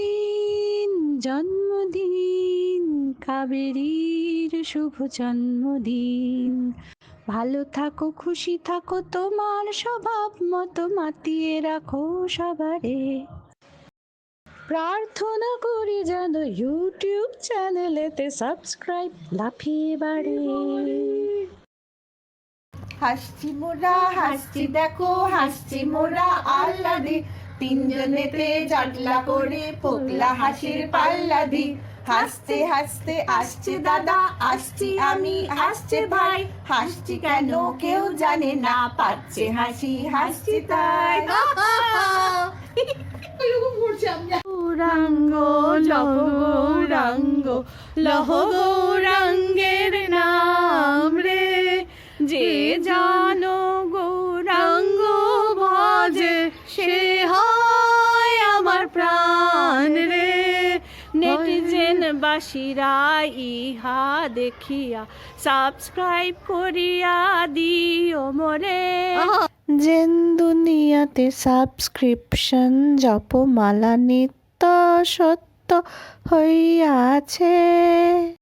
জন্মদিন জন্মদিন কাবেরীর শুভ জন্মদিন। ভালো থাকো, খুশি থাকো, তোমার স্বভাব মতো মাতিয়ে রাখো সবারে। প্রার্থনা করি যেন ইউটিউব চ্যানেলেতে সাবস্ক্রাইব লাফিয়ে বাড়ে। হাসছি মোরা হাসছি দেখো হাসছি মোরা আহ্লাদে, তিনজনেতে জটলা করে পোকলা হাসির পাল্লা দি। হাসতে হাসতে আসছে দাদা, আসছি আমি, আসছে ভাই, হাসছি কেন কেউ জানে না, পাচ্ছে হাসি হাসছি তাই। গৌরাঙ্গ লহ গৌরাঙ্গ লহ গৌরাঙ্গের নাম রে, যে জানো গৌরাঙ্গ ভজে সে হয় আমার প্রাণ রে। নেটিজেন বাসীরা ইহা দেখিয়া সাবস্ক্রাইব করিয়া দিও মোরে। যেন দুনিয়াতে সাবস্ক্রিপশন জপমালা নিত্য সত্য হইয়াছে।